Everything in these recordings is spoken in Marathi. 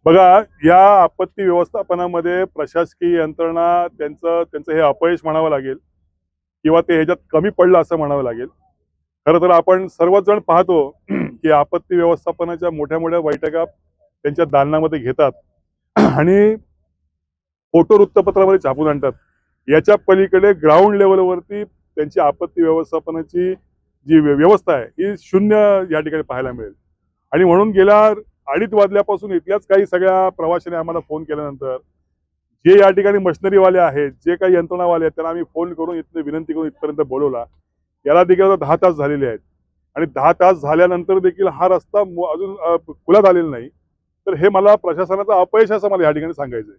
बघा, या आपत्ती व्यवस्थापनामध्ये प्रशासकीय यंत्रणा त्यांचं हे अपयश म्हणावं लागेल किंवा ते ह्याच्यात कमी पडलं असं म्हणावं लागेल. खरं तर आपण सर्वच जण पाहतो की आपत्ती व्यवस्थापनाच्या मोठ्या मोठ्या बैठका त्यांच्या दालनामध्ये घेतात आणि फोटो वृत्तपत्रामध्ये छापून आणतात. याच्या पलीकडे ग्राउंड लेवलवरती त्यांची आपत्ती व्यवस्थापनाची जी व्यवस्था आहे ही शून्य या ठिकाणी पाहायला मिळेल. आणि म्हणून गेल्या 2:30 वाजल्यापासून इथल्याच काही सगळ्या प्रवाशांनी आम्हाला फोन केल्यानंतर जे या ठिकाणी मशिनरीवाले आहेत, जे काही यंत्रणावाले आहेत, त्यांना आम्ही फोन करून इथं विनंती करून इथपर्यंत बोलवला. याला देखील आता 10 तास झालेले आहेत आणि 10 तास झाल्यानंतर देखील हा रस्ता अजून खुला झालेला नाही. तर हे मला प्रशासनाचं अपयश असं मला या ठिकाणी सांगायचं आहे.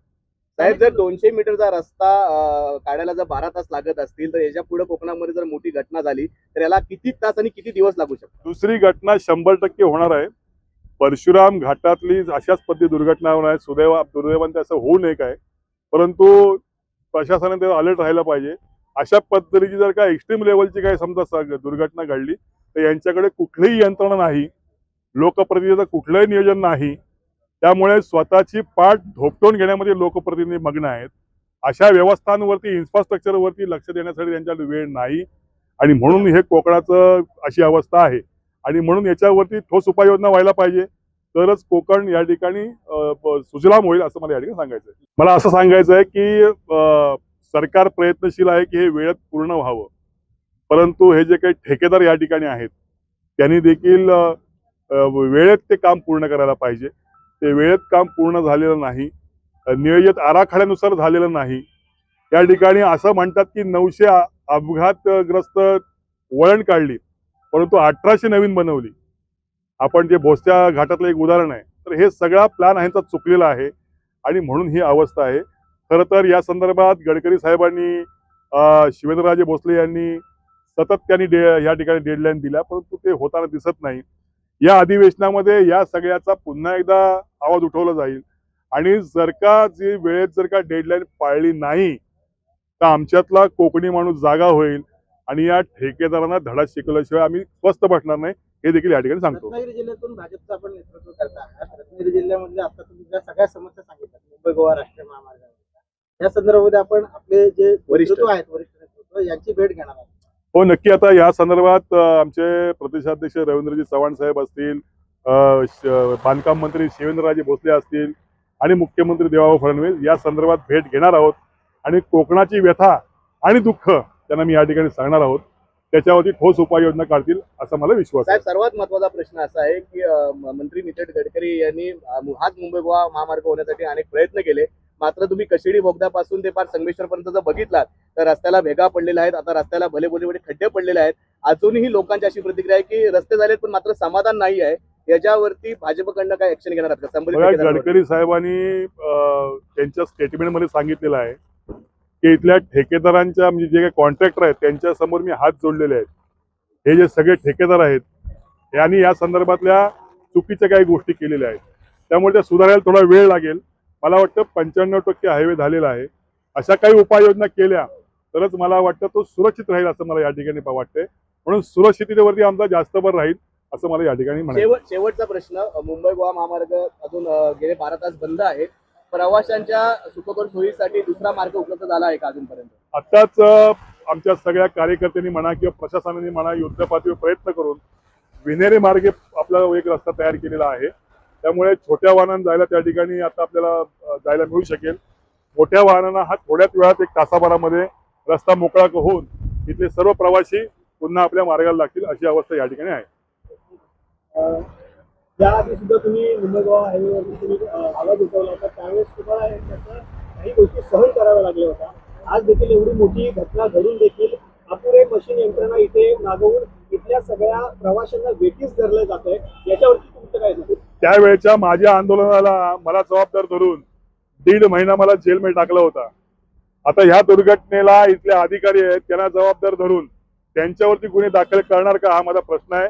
साहेब, जर 200 मीटरचा रस्ता काढायला जर 12 तास लागत असतील, तर याच्या पुढे कोकणामध्ये जर मोठी घटना झाली तर याला किती तास आणि किती दिवस लागू शकतात? दुसरी घटना 100% होणार आहे. परशुराम घाटातली अशाच पद्धती दुर्घटना होणार आहे. दुर्दैवाने ते असं होऊ नये काय, परंतु प्रशासनाने त्यावर अलर्ट राहायला पाहिजे. अशा पद्धतीची जर का एक्स्ट्रीम लेवलची काही समजा दुर्घटना घडली तर यांच्याकडे कुठलीही यंत्रणा नाही, लोकप्रतिनिधीचं कुठलंही नियोजन नाही. त्यामुळे स्वतःची पाठ धोपटून घेण्यामध्ये लोकप्रतिनिधी मग्न आहेत. अशा व्यवस्थांवरती, इन्फ्रास्ट्रक्चरवरती लक्ष देण्यासाठी त्यांच्याकडे वेळ नाही आणि म्हणून हे कोकणाचं अशी अवस्था आहे. आणि म्हणून याच्यावरती ठोस उपाययोजना व्हायला पाहिजे, तरच कोकण या ठिकाणी सुजलाम होईल असं मला या ठिकाणी सांगायचं आहे. मला असं सांगायचं आहे की सरकार प्रयत्नशील आहे की हे वेळेत पूर्ण व्हावं, परंतु हे जे काही ठेकेदार या ठिकाणी आहेत त्यांनी देखील वेळेत ते काम पूर्ण करायला पाहिजे. ते वेळेत काम पूर्ण झालेलं नाही, नियोजित आराखड्यानुसार झालेलं नाही. या ठिकाणी असं म्हणतात की 900 अपघातग्रस्त वळण काढली, परंतु 1800 नवीन बनवली. आपण जे भोसच्या घाटातलं एक उदाहरण आहे. तर हे सगळा प्लॅन ह्यांचा चुकलेला आहे आणि म्हणून ही अवस्था आहे. खरं तर या संदर्भात गडकरी साहेबांनी, शिवेंद्रराजे भोसले यांनी सातत्याने या ठिकाणी डेडलाईन दिल्या, परंतु ते होताना दिसत नाही. या अधिवेशनामध्ये या सगळ्याचा पुन्हा एकदा आवाज उठवला जाईल आणि जर का जी वेळेत जर का डेडलाईन पाळली नाही तर आमच्यातला कोकणी माणूस जागा होईल आणि या ठेकेदारांना धडा शिकवल्याशिवाय आम्ही स्वस्थ बसणार नाही, हे देखील या ठिकाणी सांगतो. रत्नागिरी जिल्ह्यातून भाजपचं आपण नेतृत्व करता आहात. रत्नागिरी जिल्ह्यामध्ये आता तुम्ही ज्या सगळ्या समस्या सांगितल्या, मुंबई गोवा राष्ट्रीय महामार्गावर, या संदर्भामध्ये आपण आपले जे वरिष्ठ नेतृत्व यांची भेट घेणार आहोत. हो, नक्की. आता या संदर्भात आमचे प्रदेशाध्यक्ष रवींद्रजी चव्हाण साहेब असतील, बांधकाम मंत्री शिवेंद्रराजे भोसले असतील आणि मुख्यमंत्री देवेंद्र फडणवीस या संदर्भात भेट घेणार आहोत आणि कोकणाची व्यथा आणि दुःख त्यांना मी या ठिकाणी सांगणार आहोत. त्याच्यावरती ठोस उपाययोजना काढतील असा मला विश्वास आहे. साहेब, सर्वात महत्त्वाचा प्रश्न असा आहे की मंत्री नितीन गडकरी यांनी हाच मुंबई गोवा महामार्ग होण्यासाठी अनेक प्रयत्न केले, मात्र तुम्ही कशेडी बोगद्यापासून ते पार संगमेश्वरपर्यंत जर बघितलात तर रस्त्याला भेगा पडलेल्या आहेत. आता रस्त्याला भले भले खड्डे पडलेले आहेत. अजूनही लोकांची अशी प्रतिक्रिया आहे की रस्ते झालेत पण मात्र समाधान नाही आहे. याच्यावरती भाजपकडनं काय ऍक्शन घेणार आहात का? गडकरी साहेबांनी त्यांच्या स्टेटमेंटमध्ये सांगितलेलं आहे की इथल्या ठेकेदारांच्या, म्हणजे जे काही कॉन्ट्रॅक्टर आहेत त्यांच्या समोर मी हात जोडलेले आहेत. हे जे सगळे ठेकेदार आहेत यांनी या संदर्भातल्या चुकीच्या काही गोष्टी केलेल्या आहेत, त्यामुळे त्या सुधारायला थोडा वेळ लागेल. मला वाटतं 95% हायवे झालेला आहे. अशा काही उपाययोजना केल्या तरच मला वाटतं तो सुरक्षित राहील असं मला या ठिकाणी वाटतंय. म्हणून सुरक्षिततेवरती आमचा जास्त भर राहील असं मला या ठिकाणी म्हणायचं. शेवटचा प्रश्न, मुंबई गोवा महामार्ग अजून गेले 12 तास बंद आहे. प्रवाशांच्या सुखकर सोयीसाठी दुसरा मार्ग उपलब्ध झाला आहे का अजूनपर्यंत? आताच आमच्या सगळ्या कार्यकर्त्यांनी म्हणा किंवा प्रशासनाने म्हणा युद्धपातळीवर प्रयत्न करून विनेरी मार्गे आपला एक रस्ता तयार केलेला आहे. त्यामुळे छोट्या वाहनांना जायला त्या ठिकाणी आता आपल्याला जायला मिळू शकेल. मोठ्या वाहनांना हा थोड्याच वेळात, एक तासाभरामध्ये रस्ता मोकळा होऊन इथले सर्व प्रवासी पुन्हा आपल्या मार्गाला लागतील अशी अवस्था या ठिकाणी आहे. याआधी सुद्धा तुम्ही मुंबई गोवा हायवेवरती तुम्ही आवाज उठवला होता, त्यावेळेस तुम्हाला त्याच्या काही गोष्टी सहन कराव्या लागल्या होत्या. आज देखील एवढी मोठी घटना घडून देखील अपुरे मशीन यंत्रणा इथे मागवून इथल्या सगळ्या प्रवाशांना वेठीस धरलं जात आहे. याच्यावरती तुमचं काय झालं? त्यावेळेच्या माझ्या आंदोलनाला मला जबाबदार धरून 1.5 महिना मला जेलमध्ये टाकला होता. आता ह्या दुर्घटनेला इथले अधिकारी आहेत त्यांना जबाबदार धरून त्यांच्यावरती गुन्हे दाखल करणार का, हा माझा प्रश्न आहे.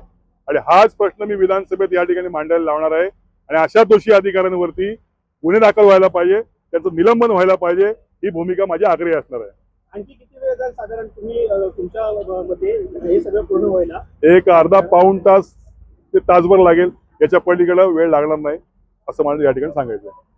आणि हाच प्रश्न मी विधानसभेत या ठिकाणी मांडायला लावणार आहे. आणि अशा दोषी अधिकाऱ्यांवरती गुन्हे दाखल व्हायला पाहिजे, त्यांचं निलंबन व्हायला पाहिजे, ही भूमिका माझी आग्रही असणार आहे. आणखी किती वेळ जाईल साधारण तुम्ही तुमच्या मध्ये हे सगळं पूर्ण व्हायला? एक अर्धा पाऊण तास ते तासभर लागेल, याच्या पलीकडे वेळ लागणार नाही. असं मला या ठिकाणी सांगायचं आहे.